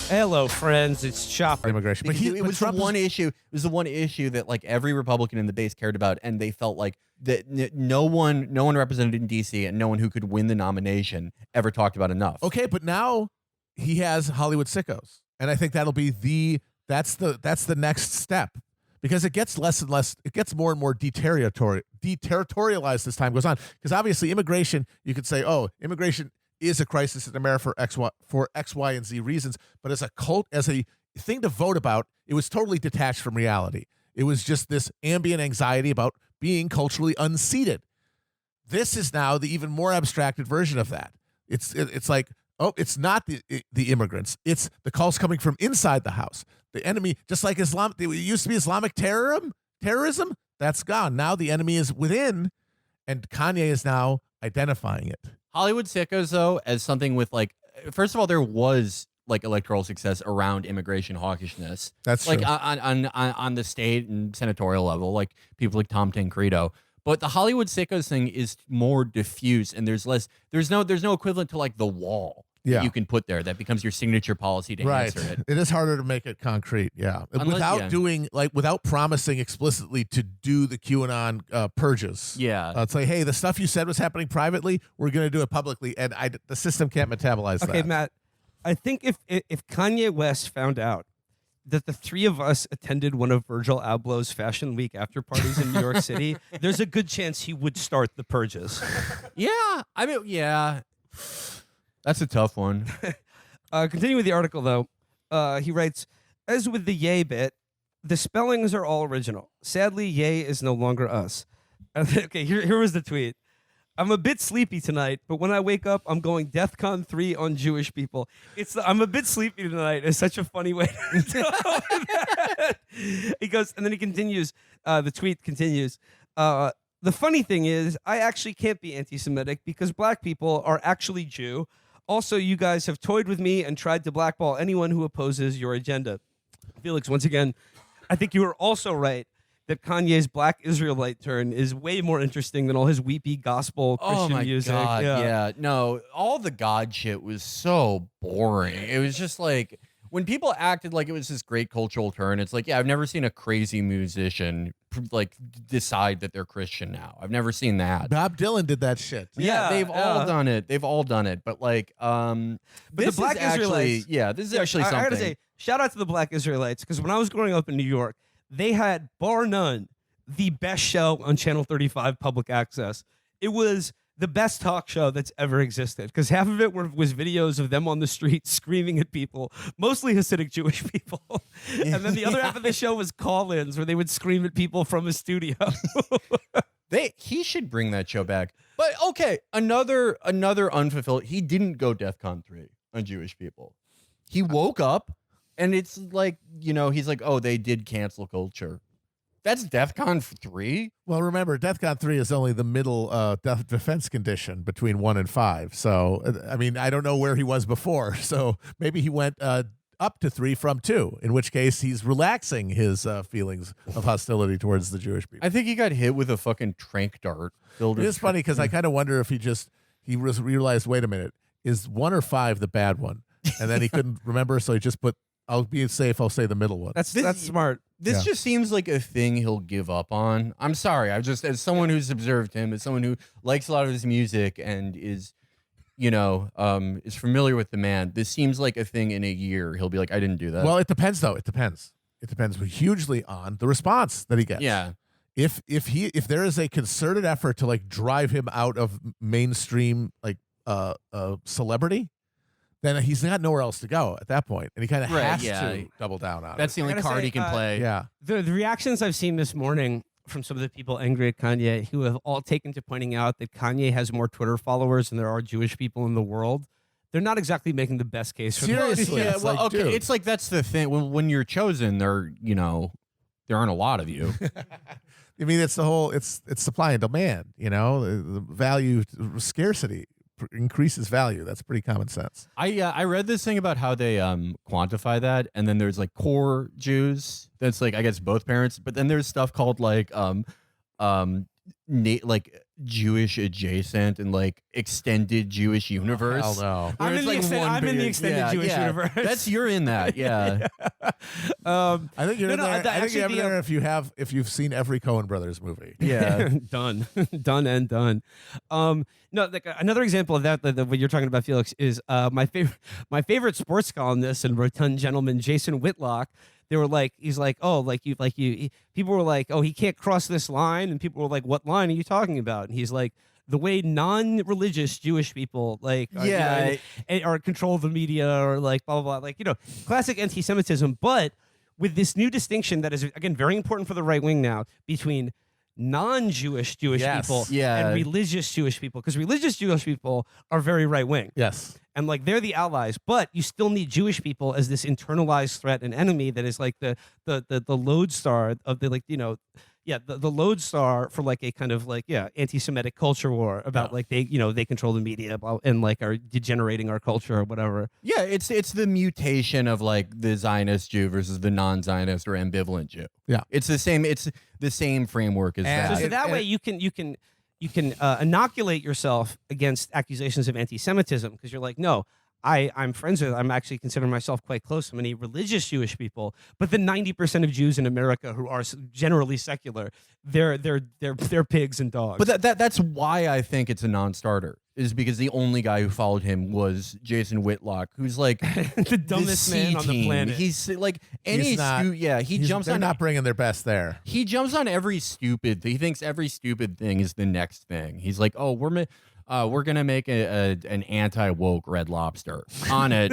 Hello, friends. It's Chapo. Immigration, but it was the one issue. It was the one issue that like every Republican in the base cared about, and they felt like that no one represented in D.C. and no one who could win the nomination ever talked about enough. Okay, but now he has Hollywood Sickos, and I think that'll be that's the next step, because it gets less and less. It gets more and more deterritorialized as time goes on. Because obviously, immigration, you could say, oh, immigration is a crisis in America for X, Y, and Z reasons. But as a thing to vote about, it was totally detached from reality. It was just this ambient anxiety about being culturally unseated. This is now the even more abstracted version of that. It's like, oh, it's not the immigrants. It's the calls coming from inside the house. The enemy, just like Islam, it used to be Islamic terrorism. That's gone. Now the enemy is within, and Kanye is now identifying it. Hollywood Sickos, though, as something with like, first of all, there was like electoral success around immigration hawkishness. That's like true. on the state and senatorial level, like people like Tom Tancredo. But the Hollywood Sickos thing is more diffuse, and there's no equivalent to like the wall that you can put there that becomes your signature policy to answer it. It is harder to make it concrete, without promising explicitly to do the QAnon purges. Yeah. It's like, hey, the stuff you said was happening privately, we're going to do it publicly, and the system can't metabolize that. Okay, Matt, I think if Kanye West found out that the three of us attended one of Virgil Abloh's Fashion Week after parties in New York City, there's a good chance he would start the purges. Yeah. I mean, yeah. That's a tough one. Continuing with the article, though, he writes, as with the Ye bit, the spellings are all original. Sadly, Ye is no longer us. Okay, here was the tweet. I'm a bit sleepy tonight, but when I wake up, I'm going DEFCON 3 on Jewish people. I'm a bit sleepy tonight. It's such a funny way to tell that. He goes, and then he continues, the tweet continues, the funny thing is, I actually can't be anti-Semitic because black people are actually Jew. Also, you guys have toyed with me and tried to blackball anyone who opposes your agenda. Felix, once again, I think you are also right that Kanye's Black Israelite turn is way more interesting than all his weepy gospel Christian music. Oh my God, yeah. No, all the God shit was so boring. It was just like, when people acted like it was this great cultural turn, it's like, yeah, I've never seen a crazy musician like decide that they're Christian now. I've never seen that. Bob Dylan did that shit. Yeah, they've all done it. They've all done it. But like, But this the Black is actually, Israelites, this is actually something. I gotta say, shout out to the Black Israelites, because when I was growing up in New York, they had, bar none, the best show on Channel 35 public access. It was the best talk show that's ever existed, because half of it was videos of them on the street screaming at people, mostly Hasidic Jewish people. And then the other half of the show was call-ins where they would scream at people from a studio. He should bring that show back. But okay, another unfulfilled. He didn't go DEFCON 3 on Jewish people. He woke up and it's like, he's like, oh, they did cancel culture. That's DEFCON 3? Well, remember, DEFCON 3 is only the middle defense condition between 1 and 5. So, I mean, I don't know where he was before. So maybe he went up to 3 from 2, in which case he's relaxing his feelings of hostility towards the Jewish people. I think he got hit with a fucking trank dart. It is funny because I kind of wonder if he realized, wait a minute, is 1 or 5 the bad one? And then he couldn't remember, so he just put, I'll be safe, I'll say the middle one. That's smart. This just seems like a thing he'll give up on. I'm sorry. As someone who's observed him, as someone who likes a lot of his music and is familiar with the man, this seems like a thing in a year. He'll be like, I didn't do that. Well, it depends, though. It depends hugely on the response that he gets. Yeah. If there is a concerted effort to like drive him out of mainstream like celebrity, then he's got nowhere else to go at that point, and he kind of has to double down on That's it. the only card he can play. Yeah. The reactions I've seen this morning from some of the people angry at Kanye, who have all taken to pointing out that Kanye has more Twitter followers than there are Jewish people in the world, they're not exactly making the best case for Seriously. Yeah, It's well, like, okay, dude. it's like that's the thing. When you're chosen, there aren't a lot of you. I mean, it's supply and demand. The value scarcity increases value. That's pretty common sense. I read this thing about how they quantify that, and then there's like core Jews. That's like, I guess, both parents, but then there's stuff called like Jewish adjacent and like extended Jewish universe. Hell no. Where I'm it's in, like the one I'm in the big- extended yeah, Jewish yeah. universe. That's you're in that, yeah. I think you're in there. I think actually, you're in there if you've seen every Coen Brothers movie. Yeah. done, done and done. No, like another example of that, what you're talking about, Felix, is my favorite sports columnist and rotund gentleman, Jason Whitlock. They were like, he's like, oh, people were like, oh, he can't cross this line, and people were like, what line are you talking about? And he's like, the way non-religious Jewish people are control of the media or like blah blah blah, like classic anti-Semitism, but with this new distinction that is again very important for the right wing now between non-Jewish Jewish Yes. people Yeah. and religious Jewish people, because religious Jewish people are very right wing. Yes. And like they're the allies, but you still need Jewish people as this internalized threat and enemy that is like the lodestar of the the lodestar for like a kind of like anti-Semitic culture war about like they control the media and like are degenerating our culture or whatever. Yeah, it's the mutation of like the Zionist Jew versus the non-Zionist or ambivalent Jew. Yeah. It's the same framework as And- that. So that way you can inoculate yourself against accusations of anti-Semitism because you're like, no, I'm friends with. I'm actually considering myself quite close to many religious Jewish people, but the 90% of Jews in America who are generally secular, they're pigs and dogs. But that's why I think it's a non-starter, is because the only guy who followed him was Jason Whitlock, who's like the dumbest man on the planet. He's like He's not- he jumps They're on not bringing their best there. he jumps on every stupid thing. He thinks every stupid thing is the next thing. He's like, oh, we're gonna make an anti-woke Red Lobster on it.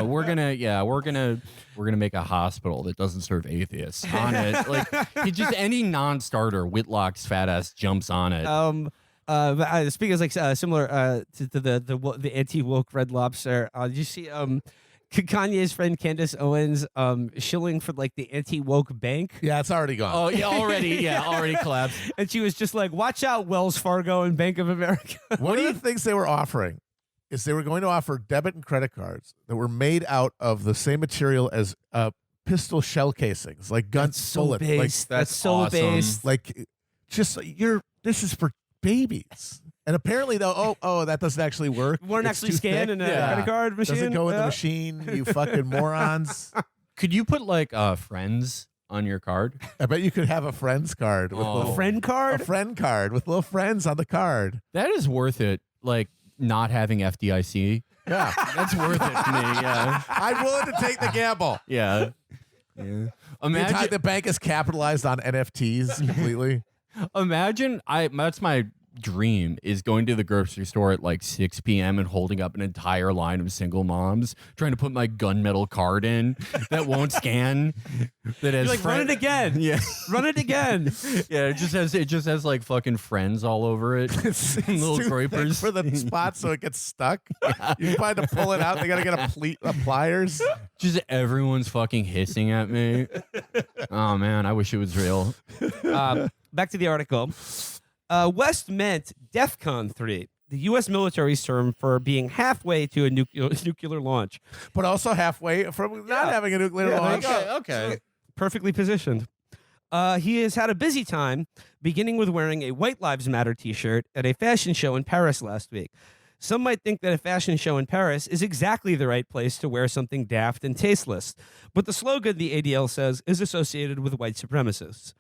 We're gonna make a hospital that doesn't serve atheists on it. Like he just any non-starter, Whitlock's fat ass jumps on it. Speaking of like similar to the anti-woke Red Lobster, did you see Kanye's friend Candace Owens shilling for like the anti-woke bank? Yeah, it's already gone. Oh yeah, already collapsed. And she was just like, watch out, Wells Fargo and Bank of America. One of the things they were offering is they were going to offer debit and credit cards that were made out of the same material as pistol shell casings, like gun bullet. Base. That's so awesome. base. Like just this is for babies. And apparently though, that doesn't actually work. Won't It's actually too scan thick. in a credit card machine. Doesn't go in the Yeah. machine, you fucking morons. Could you put like friends on your card? I bet you could have a friend's card with Oh. little Friend card? a friend card with little friends on the card. That is worth it. Like not having FDIC. Yeah. That's worth it to me. Yeah. I'm willing to take the gamble. Yeah. The the bank is capitalized on NFTs completely. Imagine that's my dream, is going to the grocery store at like 6 p.m. and holding up an entire line of single moms trying to put my gunmetal card in that won't scan. That has You're like, run it again. Yeah. Run it again. Yeah, it just has like fucking friends all over it. It's Little too thick grapers. for the spot so it gets stuck. You find to pull it out. They gotta get a pliers. Just everyone's fucking hissing at me. Oh man, I wish it was real. Back to the article. West meant DEFCON 3, the U.S. military's term for being halfway to a nuclear launch. But also halfway from not having a nuclear Yeah, launch. Okay. Perfectly positioned. He has had a busy time, beginning with wearing a White Lives Matter t-shirt at a fashion show in Paris last week. Some might think that a fashion show in Paris is exactly the right place to wear something daft and tasteless, but the slogan, the ADL says, is associated with white supremacists.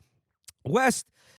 West